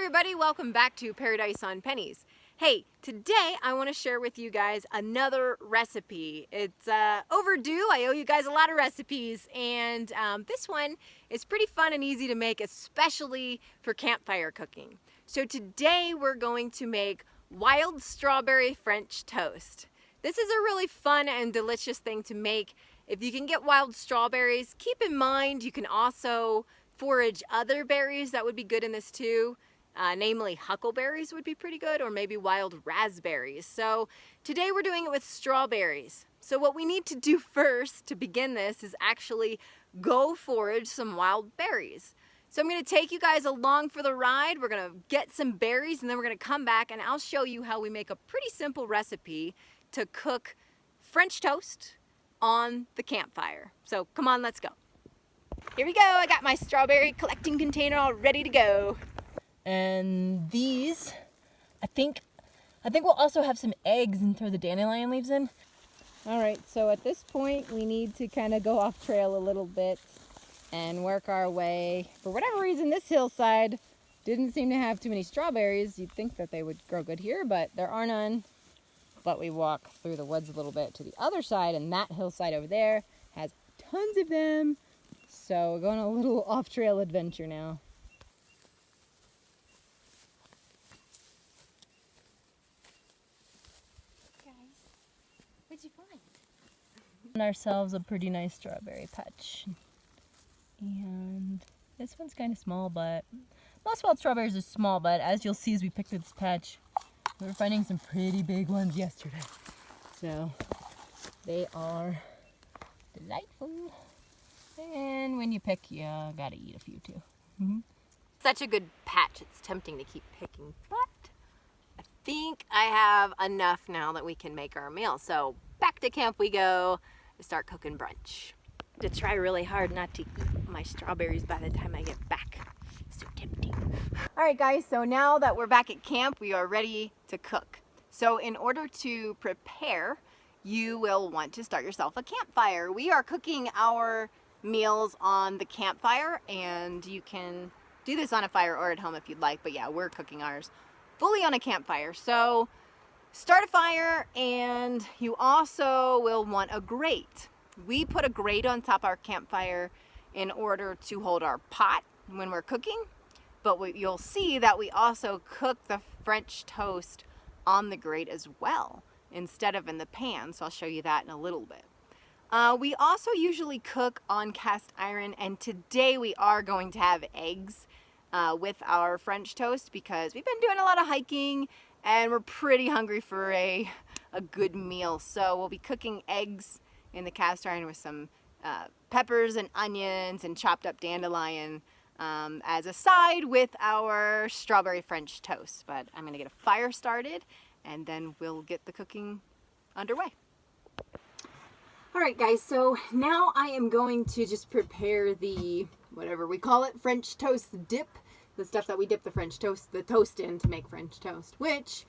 everybody, welcome back to Paradise on Pennies. Hey, today I want to share with you guys another recipe. It's overdue. I owe you guys a lot of recipes, and this one is pretty fun and easy to make, especially for campfire cooking. So today we're going to make wild strawberry French toast. This is a really fun and delicious thing to make. If you can get wild strawberries, keep in mind you can also forage other berries that would be good in this too. Namely huckleberries would be pretty good, or maybe wild raspberries. So today we're doing it with strawberries. So what we need to do first to begin this is actually go forage some wild berries. So I'm going to take you guys along for the ride. We're going to get some berries and then we're going to come back and I'll show you how we make a pretty simple recipe to cook French toast on the campfire. So come on, let's go. Here we go. I got my strawberry collecting container all ready to go. And these, I think we'll also have some eggs and throw the dandelion leaves in. All right, so at this point we need to kind of go off trail a little bit and work our way. For whatever reason, this hillside didn't seem to have too many strawberries. You'd think that they would grow good here, but there are none. But we walk through the woods a little bit to the other side, and that hillside over there has tons of them. So we're going on a little off-trail adventure now. What'd you find? And ourselves a pretty nice strawberry patch. And this one's kind of small, but most wild strawberries are small, but as you'll see as we pick through this patch, we were finding some pretty big ones yesterday. So they are delightful. And when you pick, you gotta eat a few too. Such a good patch, it's tempting to keep picking, but I think I have enough now that we can make our meal. So back to camp we go to start cooking brunch. To try really hard not to eat my strawberries by the time I get back. So tempting. All right guys, so now that we're back at camp, we are ready to cook. So in order to prepare, you will want to start yourself a campfire. We are cooking our meals on the campfire, and you can do this on a fire or at home if you'd like, but yeah, we're cooking ours fully on a campfire. So start a fire, and you also will want a grate. We put a grate on top of our campfire in order to hold our pot when we're cooking, but you'll see that we also cook the French toast on the grate as well instead of in the pan, so I'll show you that in a little bit. We also usually cook on cast iron, and today we are going to have eggs with our French toast because we've been doing a lot of hiking and we're pretty hungry for a good meal. So we'll be cooking eggs in the cast iron with some peppers and onions and chopped up dandelion as a side with our strawberry French toast. But I'm gonna get a fire started and then we'll get the cooking underway. All right guys, so now I am going to just prepare the, whatever we call it, French toast dip. The stuff that we dip the toast in to make French toast, which,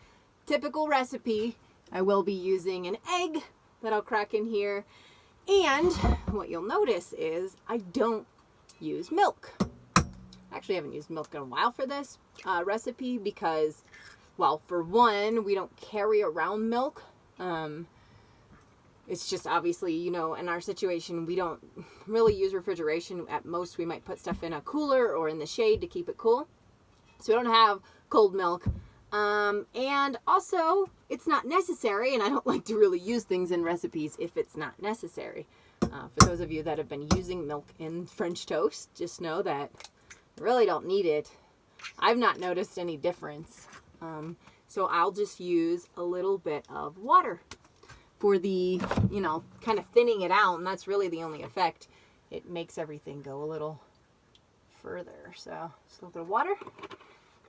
typical recipe, I will be using an egg that I'll crack in here. And what you'll notice is I don't use milk. Actually, I haven't used milk in a while for this recipe because, well, for one, we don't carry around milk. It's just obviously, you know, in our situation, we don't really use refrigeration. At most, we might put stuff in a cooler or in the shade to keep it cool. So we don't have cold milk. And also, it's not necessary, and I don't like to really use things in recipes if it's not necessary. For those of you that have been using milk in French toast, just know that you really don't need it. I've not noticed any difference. So I'll just use a little bit of water for the, you know, kind of thinning it out, and that's really the only effect. It makes everything go a little further. So just a little bit of water.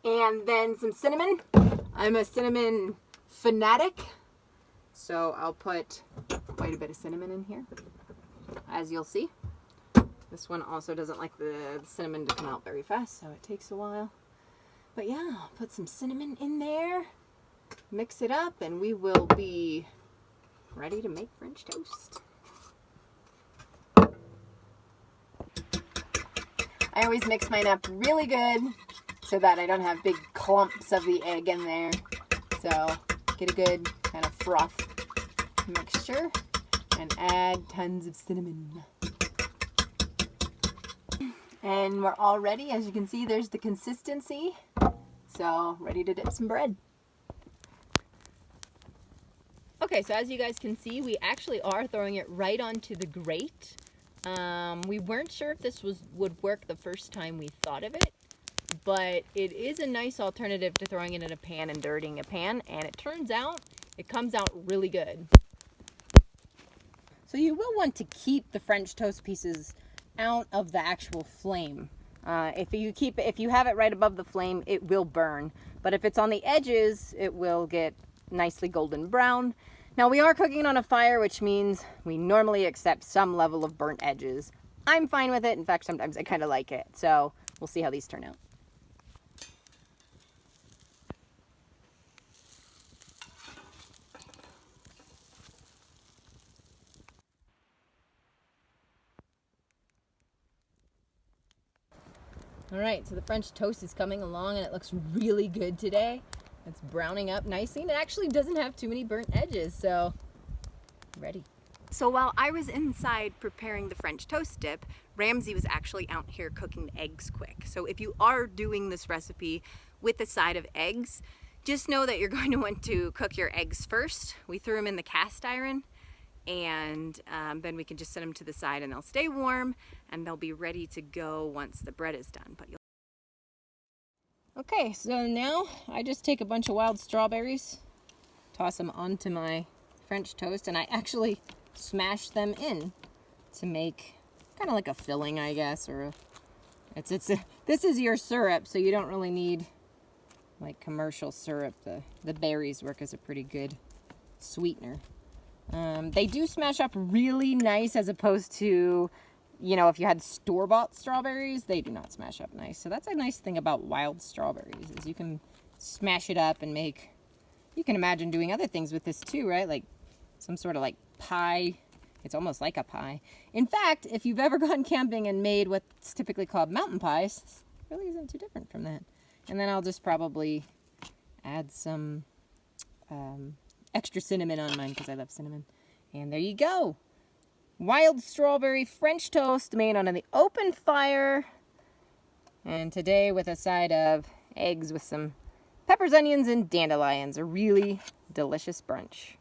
And then some cinnamon. I'm a cinnamon fanatic, so I'll put quite a bit of cinnamon in here, as you'll see. This one also doesn't like the cinnamon to come out very fast, so it takes a while. But yeah, I'll put some cinnamon in there, mix it up, and we will be ready to make French toast. I always mix mine up really good so that I don't have big clumps of the egg in there. So get a good kind of froth mixture and add tons of cinnamon. And we're all ready. As you can see, there's the consistency. So ready to dip some bread. Okay, so as you guys can see, we actually are throwing it right onto the grate. We weren't sure if this would work the first time we thought of it, but it is a nice alternative to throwing it in a pan and dirtying a pan, and it turns out it comes out really good. So you will want to keep the French toast pieces out of the actual flame. If you have it right above the flame, it will burn. But if it's on the edges, it will get nicely golden brown. Now we are cooking on a fire, which means we normally accept some level of burnt edges. I'm fine with it. In fact, sometimes I kind of like it. So we'll see how these turn out. All right, so the French toast is coming along and it looks really good today. It's browning up nicely and it actually doesn't have too many burnt edges, so ready. So while I was inside preparing the French toast dip, Ramsey was actually out here cooking the eggs quick. So if you are doing this recipe with a side of eggs, just know that you're going to want to cook your eggs first. We threw them in the cast iron, and then we can just set them to the side and they'll stay warm and they'll be ready to go once the bread is done. But Okay, so now I just take a bunch of wild strawberries, toss them onto my French toast, and I actually smash them in to make kind of like a filling, I guess, or this is your syrup, so you don't really need like commercial syrup. The berries work as a pretty good sweetener. They do smash up really nice as opposed to, you know, if you had store-bought strawberries, they do not smash up nice. So that's a nice thing about wild strawberries, is you can smash it up and make, you can imagine doing other things with this too, right? Like some sort of like pie. It's almost like a pie. In fact, if you've ever gone camping and made what's typically called mountain pies, it really isn't too different from that. And then I'll just probably add some extra cinnamon on mine because I love cinnamon. And there you go. Wild strawberry French toast made on the open fire. And today with a side of eggs with some peppers, onions, and dandelions. A really delicious brunch.